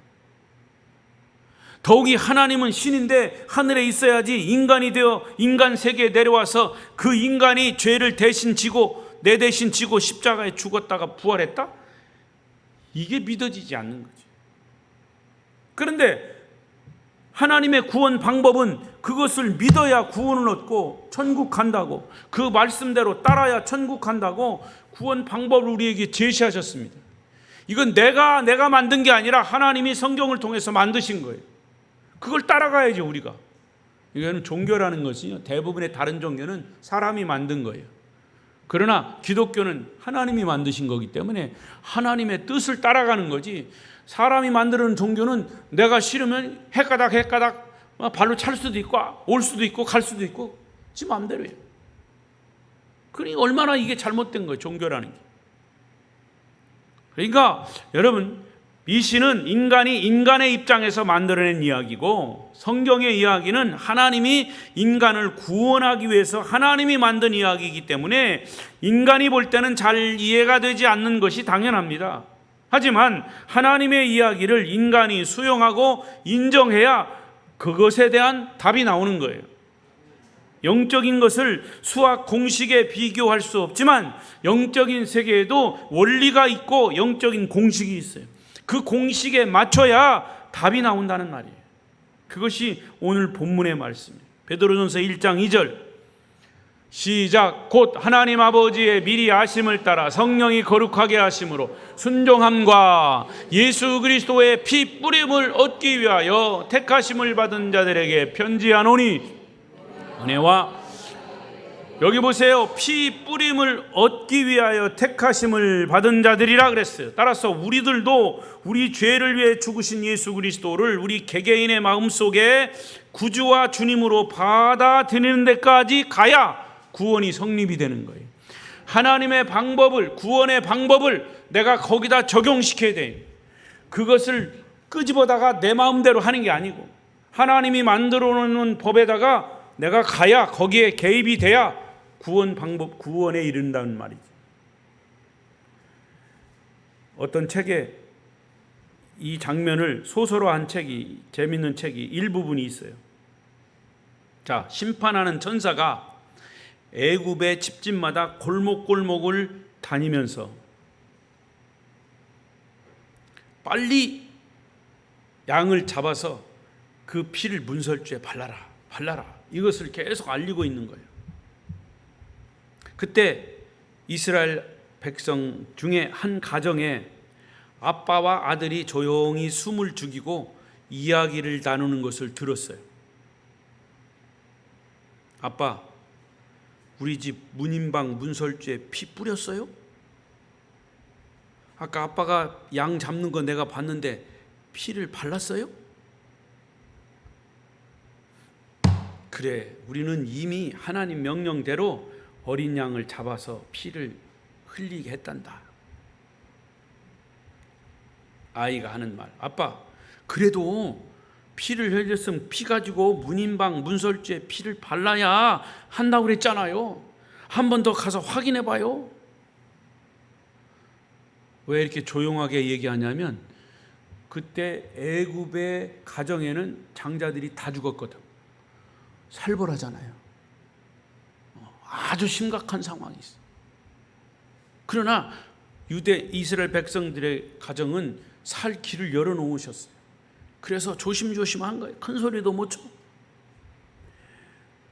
더욱이 하나님은 신인데 하늘에 있어야지 인간이 되어 인간 세계에 내려와서 그 인간이 죄를 대신 지고 내 대신 지고 십자가에 죽었다가 부활했다? 이게 믿어지지 않는 거죠. 그런데 하나님의 구원 방법은 그것을 믿어야 구원을 얻고 천국 간다고, 그 말씀대로 따라야 천국 간다고 구원 방법을 우리에게 제시하셨습니다. 이건 내가 만든 게 아니라 하나님이 성경을 통해서 만드신 거예요. 그걸 따라가야지 우리가. 이거는 종교라는 것이 대부분의 다른 종교는 사람이 만든 거예요. 그러나 기독교는 하나님이 만드신 거기 때문에 하나님의 뜻을 따라가는 거지, 사람이 만드는 종교는 내가 싫으면 헷가닥 발로 찰 수도 있고 올 수도 있고 갈 수도 있고 지 마음대로 해요. 그러니까 얼마나 이게 잘못된 거예요, 종교라는 게. 그러니까 여러분, 미신은 인간이 인간의 입장에서 만들어낸 이야기고, 성경의 이야기는 하나님이 인간을 구원하기 위해서 하나님이 만든 이야기이기 때문에 인간이 볼 때는 잘 이해가 되지 않는 것이 당연합니다. 하지만 하나님의 이야기를 인간이 수용하고 인정해야 그것에 대한 답이 나오는 거예요. 영적인 것을 수학 공식에 비교할 수 없지만 영적인 세계에도 원리가 있고 영적인 공식이 있어요. 그 공식에 맞춰야 답이 나온다는 말이에요. 그것이 오늘 본문의 말씀이에요. 베드로전서 1장 2절 시작. 곧 하나님 아버지의 미리 아심을 따라 성령이 거룩하게 하심으로 순종함과 예수 그리스도의 피 뿌림을 얻기 위하여 택하심을 받은 자들에게 편지하노니 은혜와 여기 보세요. 피 뿌림을 얻기 위하여 택하심을 받은 자들이라 그랬어요. 따라서 우리들도 우리 죄를 위해 죽으신 예수 그리스도를 우리 개개인의 마음속에 구주와 주님으로 받아들이는 데까지 가야 구원이 성립이 되는 거예요. 하나님의 방법을, 구원의 방법을 내가 거기다 적용시켜야 돼요. 그것을 끄집어다가 내 마음대로 하는 게 아니고 하나님이 만들어 놓은 법에다가 내가 가야, 거기에 개입이 돼야 구원 방법, 구원에 이른다는 말이지. 어떤 책에 이 장면을 소설로 한 책이, 재밌는 책이 일부분이 있어요. 자, 심판하는 천사가 애굽의 집집마다 골목골목을 다니면서 빨리 양을 잡아서 그 피를 문설주에 발라라, 발라라, 이것을 계속 알리고 있는 거예요. 그때 이스라엘 백성 중에 한 가정에 아빠와 아들이 조용히 숨을 죽이고 이야기를 나누는 것을 들었어요. 아빠, 우리 집 문인방 문설주에 피 뿌렸어요? 아까 아빠가 양 잡는 거 내가 봤는데 피를 발랐어요? 그래, 우리는 이미 하나님 명령대로 어린 양을 잡아서 피를 흘리게 했단다. 아이가 하는 말, 아빠, 그래도 피를 흘렸으면 피 가지고 문인방 문설주에 피를 발라야 한다고 그랬잖아요. 한 번 더 가서 확인해 봐요. 왜 이렇게 조용하게 얘기하냐면 그때 애굽의 가정에는 장자들이 다 죽었거든. 살벌하잖아요. 아주 심각한 상황이 있어. 그러나 유대 이스라엘 백성들의 가정은 살 길을 열어놓으셨어요. 그래서 조심조심한 거예요. 큰 소리도 못 쳐.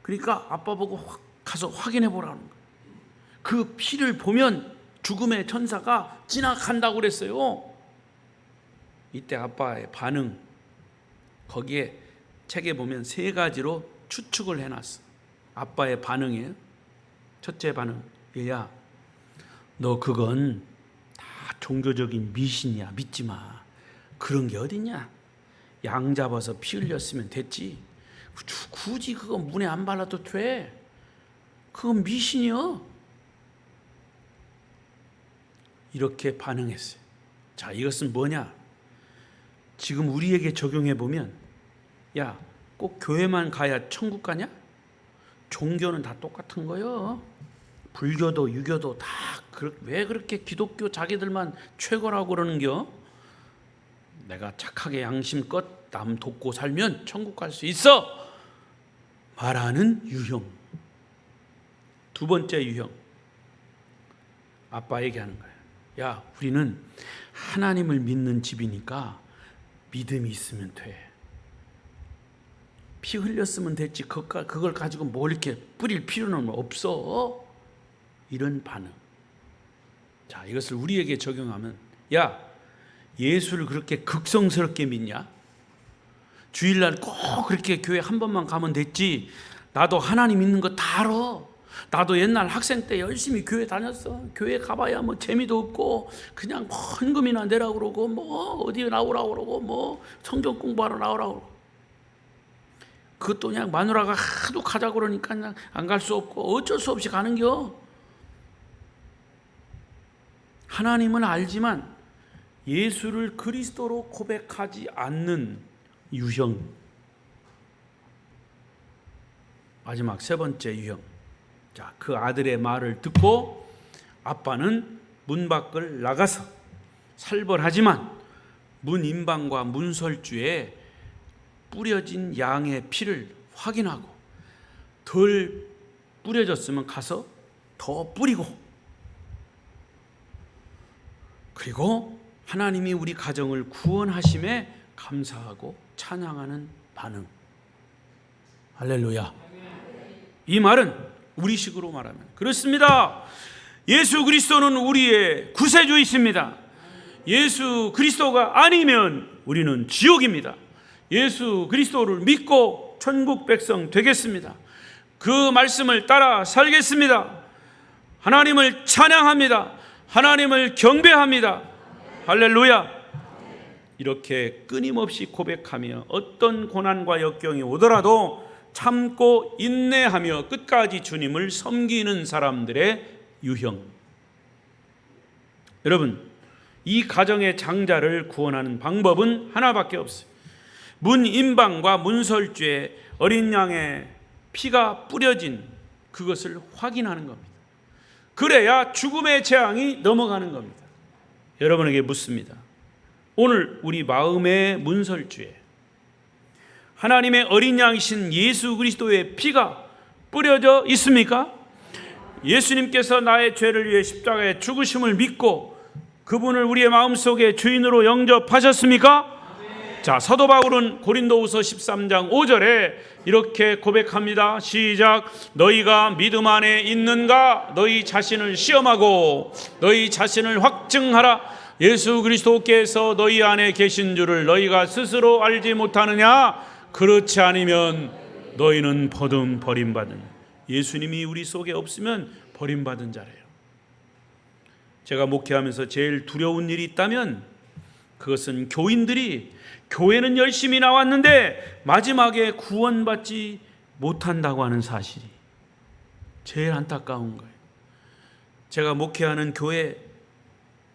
그러니까 아빠 보고 가서 확인해 보라는 거예요. 그 피를 보면 죽음의 천사가 지나간다고 그랬어요. 이때 아빠의 반응, 거기에 책에 보면 세 가지로 추측을 해놨어. 아빠의 반응이에요. 첫째 반응, 얘야, 너 그건 다 종교적인 미신이야. 믿지 마. 그런 게 어딨냐. 양 잡아서 피 흘렸으면 됐지. 굳이 그거 문에 안 발라도 돼. 그건 미신이요. 이렇게 반응했어요. 자, 이것은 뭐냐? 지금 우리에게 적용해 보면, 야, 꼭 교회만 가야 천국 가냐? 종교는 다 똑같은 거요. 불교도 유교도 다 왜 그렇게 기독교 자기들만 최고라고 그러는겨? 내가 착하게 양심껏 남 돕고 살면 천국 갈 수 있어 말하는 유형. 두 번째 유형, 아빠에게 하는 거예요. 야, 우리는 하나님을 믿는 집이니까 믿음이 있으면 돼. 피 흘렸으면 됐지. 그걸 가지고 뭐 이렇게 뿌릴 필요는 없어. 이런 반응. 자, 이것을 우리에게 적용하면, 야, 예수를 그렇게 극성스럽게 믿냐? 주일날 꼭 그렇게 교회 한 번만 가면 됐지. 나도 하나님 믿는 거 다 알아. 나도 옛날 학생 때 열심히 교회 다녔어. 교회 가봐야 뭐 재미도 없고 그냥 뭐 헌금이나 내라고 그러고 뭐 어디 나오라고 그러고 뭐 성경 공부하러 나오라고 그러고. 그것도 그냥 마누라가 하도 가자고 그러니까 그냥 안 갈 수 없고 어쩔 수 없이 가는겨. 하나님은 알지만 예수를 그리스도로 고백하지 않는 유형. 마지막 세 번째 유형. 자, 그 아들의 말을 듣고 아빠는 문 밖을 나가서 살벌하지만 문 인방과 문설주에 뿌려진 양의 피를 확인하고 덜 뿌려졌으면 가서 더 뿌리고, 그리고 하나님이 우리 가정을 구원하심에 감사하고 찬양하는 반응. 할렐루야. 이 말은 우리식으로 말하면 그렇습니다. 예수 그리스도는 우리의 구세주이십니다. 예수 그리스도가 아니면 우리는 지옥입니다. 예수 그리스도를 믿고 천국 백성 되겠습니다. 그 말씀을 따라 살겠습니다. 하나님을 찬양합니다. 하나님을 경배합니다. 할렐루야. 이렇게 끊임없이 고백하며 어떤 고난과 역경이 오더라도 참고 인내하며 끝까지 주님을 섬기는 사람들의 유형. 여러분, 이 가정의 장자를 구원하는 방법은 하나밖에 없어요. 문임방과 문설주에 어린 양의 피가 뿌려진 그것을 확인하는 겁니다. 그래야 죽음의 재앙이 넘어가는 겁니다. 여러분에게 묻습니다. 오늘 우리 마음의 문설주에 하나님의 어린 양이신 예수 그리스도의 피가 뿌려져 있습니까? 예수님께서 나의 죄를 위해 십자가에 죽으심을 믿고 그분을 우리의 마음속에 주인으로 영접하셨습니까? 자, 사도 바울은 고린도후서 13장 5절에 이렇게 고백합니다. 시작. 너희가 믿음 안에 있는가? 너희 자신을 시험하고 너희 자신을 확증하라. 예수 그리스도께서 너희 안에 계신 줄을 너희가 스스로 알지 못하느냐? 그렇지 않으면 너희는 버림받은. 예수님이 우리 속에 없으면 버림받은 자래요. 제가 목회하면서 제일 두려운 일이 있다면 그것은 교회는 열심히 나왔는데 마지막에 구원받지 못한다고 하는 사실이 제일 안타까운 거예요. 제가 목회하는 교회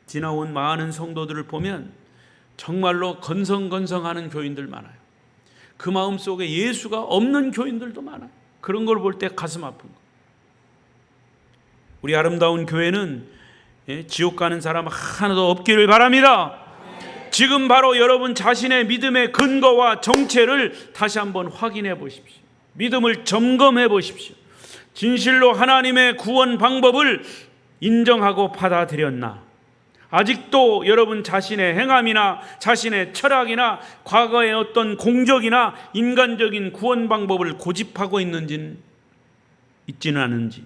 지나온 많은 성도들을 보면 정말로 건성건성하는 교인들 많아요. 그 마음속에 예수가 없는 교인들도 많아요. 그런 걸 볼 때 가슴 아픈 거예요. 우리 아름다운 교회는 지옥 가는 사람 하나도 없기를 바랍니다. 지금 바로 여러분 자신의 믿음의 근거와 정체를 다시 한번 확인해 보십시오. 믿음을 점검해 보십시오. 진실로 하나님의 구원 방법을 인정하고 받아들였나? 아직도 여러분 자신의 행함이나 자신의 철학이나 과거의 어떤 공적이나 인간적인 구원 방법을 고집하고 있지는 않은지.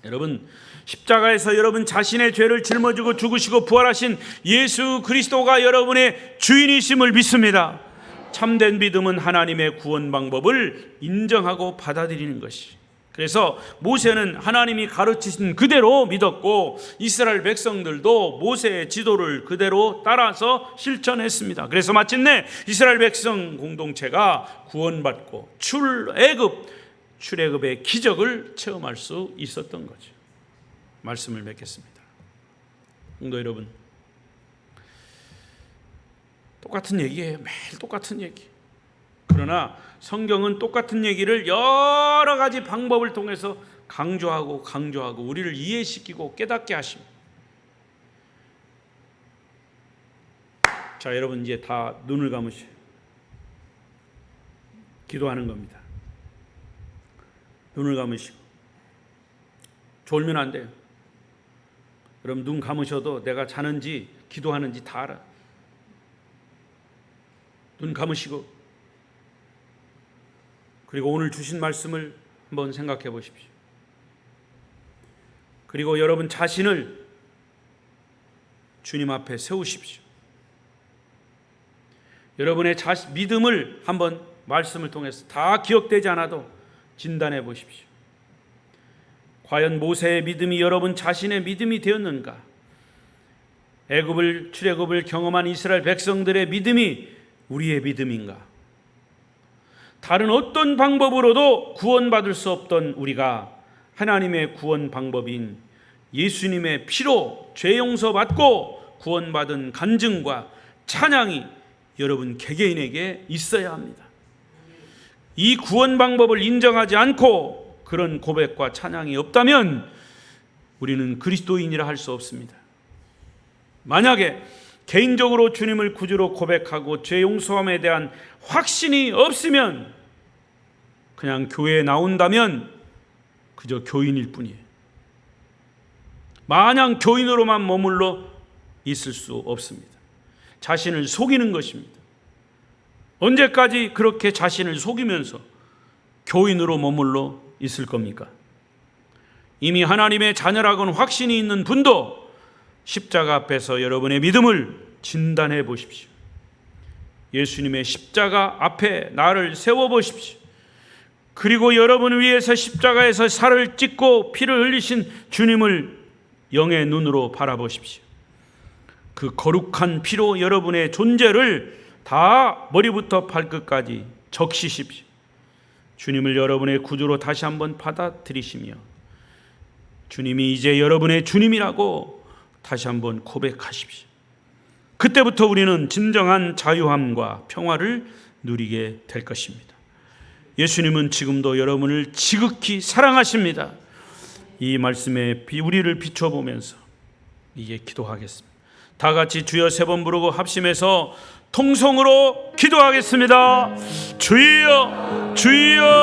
여러분, 십자가에서 여러분 자신의 죄를 짊어지고 죽으시고 부활하신 예수 그리스도가 여러분의 주인이심을 믿습니다. 참된 믿음은 하나님의 구원 방법을 인정하고 받아들이는 것이. 그래서 모세는 하나님이 가르치신 그대로 믿었고 이스라엘 백성들도 모세의 지도를 그대로 따라서 실천했습니다. 그래서 마침내 이스라엘 백성 공동체가 구원받고 출애굽의 기적을 체험할 수 있었던 거죠. 말씀을 맺겠습니다. 성도 여러분, 똑같은 얘기예요. 매일 똑같은 얘기. 그러나 성경은 똑같은 얘기를 여러 가지 방법을 통해서 강조하고 우리를 이해시키고 깨닫게 하십니다. 자, 여러분 이제 다 눈을 감으시고 기도하는 겁니다. 눈을 감으시고. 졸면 안 돼요. 여러분 눈 감으셔도 내가 자는지 기도하는지 다 알아. 눈 감으시고 그리고 오늘 주신 말씀을 한번 생각해 보십시오. 그리고 여러분 자신을 주님 앞에 세우십시오. 여러분의 믿음을 한번 말씀을 통해서 다 기억되지 않아도 진단해 보십시오. 과연 모세의 믿음이 여러분 자신의 믿음이 되었는가? 출애굽을 경험한 이스라엘 백성들의 믿음이 우리의 믿음인가? 다른 어떤 방법으로도 구원받을 수 없던 우리가 하나님의 구원 방법인 예수님의 피로 죄 용서받고 구원받은 간증과 찬양이 여러분 개개인에게 있어야 합니다. 이 구원 방법을 인정하지 않고 그런 고백과 찬양이 없다면 우리는 그리스도인이라 할 수 없습니다. 만약에 개인적으로 주님을 구주로 고백하고 죄 용서함에 대한 확신이 없으면 그냥 교회에 나온다면 그저 교인일 뿐이에요. 마냥 교인으로만 머물러 있을 수 없습니다. 자신을 속이는 것입니다. 언제까지 그렇게 자신을 속이면서 교인으로 머물러 있을 겁니까? 이미 하나님의 자녀라고는 확신이 있는 분도 십자가 앞에서 여러분의 믿음을 진단해 보십시오. 예수님의 십자가 앞에 나를 세워 보십시오. 그리고 여러분을 위해서 십자가에서 살을 찢고 피를 흘리신 주님을 영의 눈으로 바라보십시오. 그 거룩한 피로 여러분의 존재를 다 머리부터 발끝까지 적시십시오. 주님을 여러분의 구주로 다시 한번 받아들이시며 주님이 이제 여러분의 주님이라고 다시 한번 고백하십시오. 그때부터 우리는 진정한 자유함과 평화를 누리게 될 것입니다. 예수님은 지금도 여러분을 지극히 사랑하십니다. 이 말씀에 우리를 비춰보면서 이제 기도하겠습니다. 다 같이 주여 3번 부르고 합심해서 통성으로 기도하겠습니다. 주여 주여.